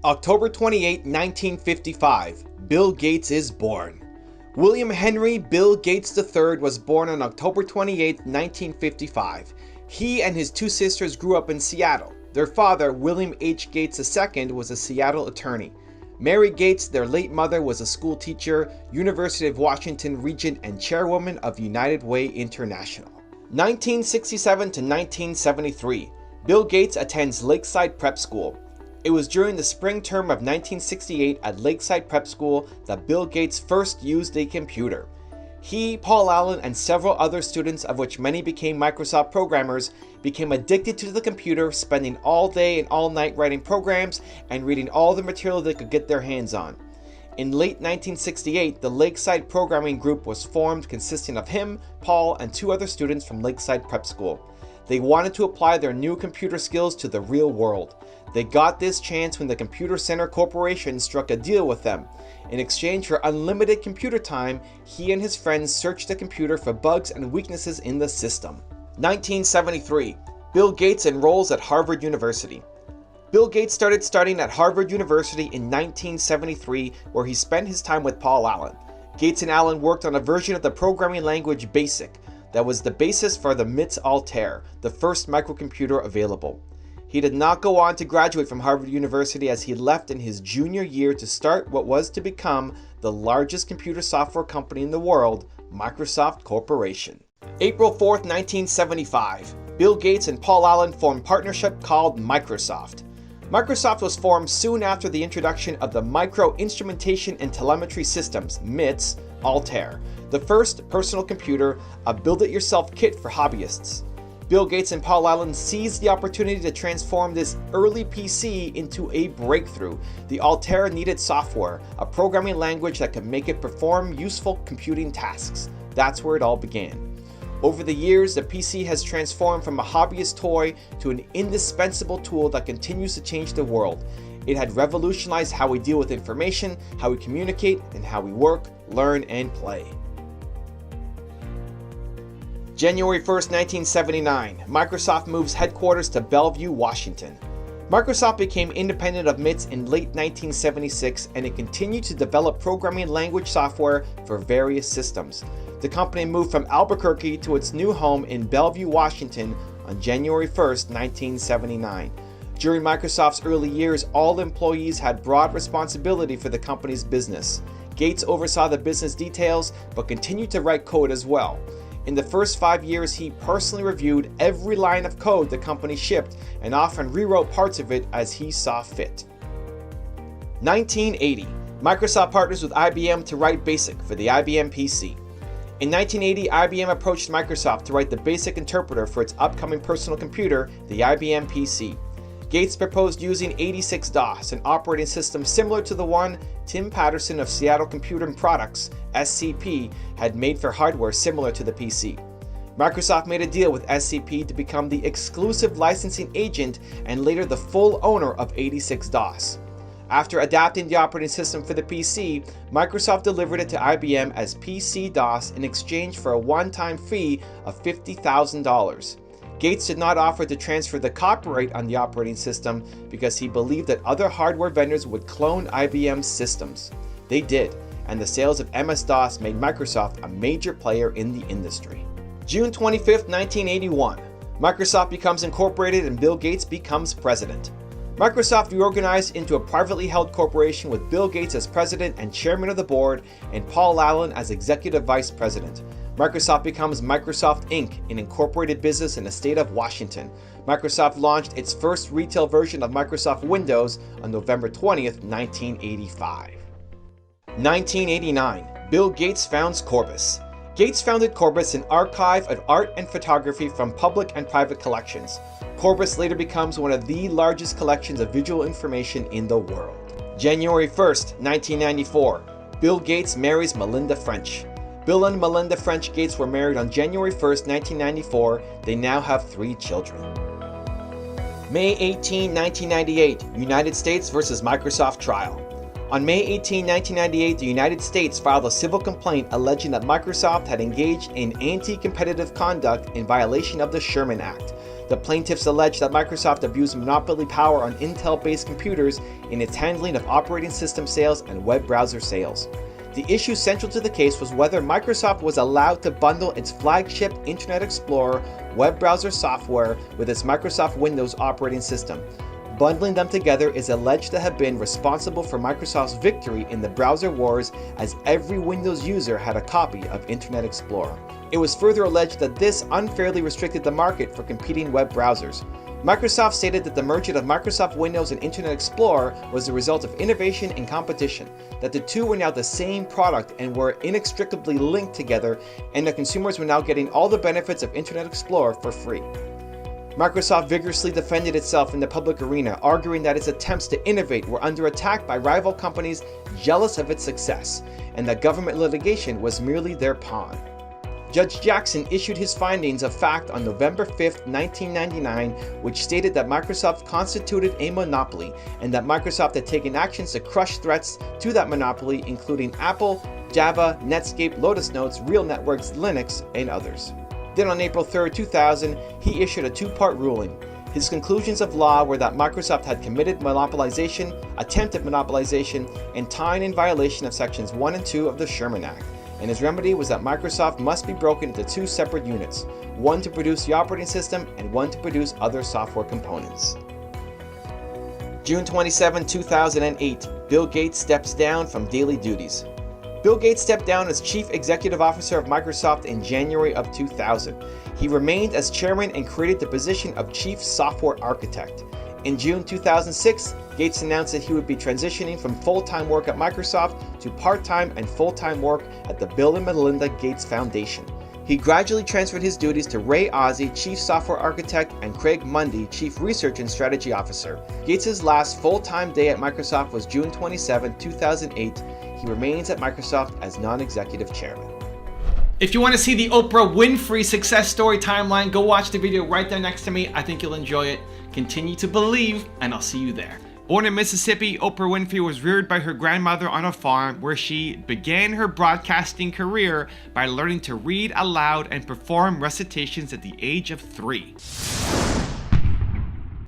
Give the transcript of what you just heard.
October 28, 1955, Bill Gates is born. William Henry Bill Gates III was born on October 28, 1955. He and his two sisters grew up in Seattle. Their father, William H. Gates II, was a Seattle attorney. Mary Gates, their late mother, was a school teacher, University of Washington regent, and chairwoman of United Way International. 1967 to 1973, Bill Gates attends Lakeside Prep School. It was during the spring term of 1968 at Lakeside Prep School that Bill Gates first used a computer. He, Paul Allen, and several other students, of which many became Microsoft programmers, became addicted to the computer, spending all day and all night writing programs and reading all the material they could get their hands on. In late 1968, the Lakeside Programming Group was formed, consisting of him, Paul, and two other students from Lakeside Prep School. They wanted to apply their new computer skills to the real world. They got this chance when the Computer Center Corporation struck a deal with them. In exchange for unlimited computer time, he and his friends searched the computer for bugs and weaknesses in the system. 1973, Bill Gates enrolls at Harvard University. Bill Gates started studying at Harvard University in 1973, where he spent his time with Paul Allen. Gates and Allen worked on a version of the programming language BASIC that was the basis for the MIT's Altair, the first microcomputer available. He did not go on to graduate from Harvard University, as he left in his junior year to start what was to become the largest computer software company in the world, Microsoft Corporation. April 4th, 1975, Bill Gates and Paul Allen formed a partnership called Microsoft. Microsoft was formed soon after the introduction of the Micro Instrumentation and Telemetry Systems, MIT's, Altair, the first personal computer, a build-it-yourself kit for hobbyists. Bill Gates and Paul Allen seized the opportunity to transform this early PC into a breakthrough. The Altair needed software, a programming language that could make it perform useful computing tasks. That's where it all began. Over the years, the PC has transformed from a hobbyist toy to an indispensable tool that continues to change the world. It had revolutionized how we deal with information, how we communicate, and how we work, learn, and play. January 1st, 1979, Microsoft moves headquarters to Bellevue, Washington. Microsoft became independent of MIT's in late 1976, and it continued to develop programming language software for various systems. The company moved from Albuquerque to its new home in Bellevue, Washington on January 1st, 1979. During Microsoft's early years, all employees had broad responsibility for the company's business. Gates oversaw the business details, but continued to write code as well. In the first 5 years, he personally reviewed every line of code the company shipped and often rewrote parts of it as he saw fit. 1980, Microsoft partners with IBM to write BASIC for the IBM PC. In 1980, IBM approached Microsoft to write the BASIC interpreter for its upcoming personal computer, the IBM PC. Gates proposed using 86DOS, an operating system similar to the one Tim Patterson of Seattle Computing Products, SCP, had made for hardware similar to the PC. Microsoft made a deal with SCP to become the exclusive licensing agent and later the full owner of 86DOS. After adapting the operating system for the PC, Microsoft delivered it to IBM as PC-DOS in exchange for a one-time fee of $50,000. Gates did not offer to transfer the copyright on the operating system because he believed that other hardware vendors would clone IBM's systems. They did, and the sales of MS-DOS made Microsoft a major player in the industry. June 25, 1981, Microsoft becomes incorporated and Bill Gates becomes president. Microsoft reorganized into a privately held corporation with Bill Gates as president and chairman of the board and Paul Allen as executive vice president. Microsoft becomes Microsoft Inc., an incorporated business in the state of Washington. Microsoft launched its first retail version of Microsoft Windows on November 20th, 1985. 1989, Bill Gates founds Corbis. Gates founded Corbis, an archive of art and photography from public and private collections. Corbis later becomes one of the largest collections of visual information in the world. January 1st, 1994, Bill Gates marries Melinda French. Bill and Melinda French Gates were married on January 1st, 1994. They now have 3 children. May 18, 1998, United States versus Microsoft trial. On May 18, 1998, the United States filed a civil complaint alleging that Microsoft had engaged in anti-competitive conduct in violation of the Sherman Act. The plaintiffs allege that Microsoft abused monopoly power on Intel-based computers in its handling of operating system sales and web browser sales. The issue central to the case was whether Microsoft was allowed to bundle its flagship Internet Explorer web browser software with its Microsoft Windows operating system. Bundling them together is alleged to have been responsible for Microsoft's victory in the browser wars, as every Windows user had a copy of Internet Explorer. It was further alleged that this unfairly restricted the market for competing web browsers. Microsoft stated that the merger of Microsoft Windows and Internet Explorer was the result of innovation and competition, that the two were now the same product and were inextricably linked together, and that consumers were now getting all the benefits of Internet Explorer for free. Microsoft vigorously defended itself in the public arena, arguing that its attempts to innovate were under attack by rival companies jealous of its success, and that government litigation was merely their pawn. Judge Jackson issued his findings of fact on November 5, 1999, which stated that Microsoft constituted a monopoly and that Microsoft had taken actions to crush threats to that monopoly, including Apple, Java, Netscape, Lotus Notes, Real Networks, Linux, and others. Then on April 3, 2000, he issued a two-part ruling. His conclusions of law were that Microsoft had committed monopolization, attempted monopolization, and tying in violation of Sections 1 and 2 of the Sherman Act. And his remedy was that Microsoft must be broken into two separate units, one to produce the operating system and one to produce other software components. June 27, 2008, Bill Gates steps down from daily duties. Bill Gates stepped down as Chief Executive Officer of Microsoft in January of 2000. He remained as chairman and created the position of Chief Software Architect. In June 2006, Gates announced that he would be transitioning from full-time work at Microsoft to part-time and full-time work at the Bill and Melinda Gates Foundation. He gradually transferred his duties to Ray Ozzie, Chief Software Architect, and Craig Mundy, Chief Research and Strategy Officer. Gates' last full-time day at Microsoft was June 27, 2008. He remains at Microsoft as non-executive chairman. If you want to see the Oprah Winfrey success story timeline, go watch the video right there next to me. I think you'll enjoy it. Continue to believe, and I'll see you there. Born in Mississippi, Oprah Winfrey was reared by her grandmother on a farm where she began her broadcasting career by learning to read aloud and perform recitations at the age of 3.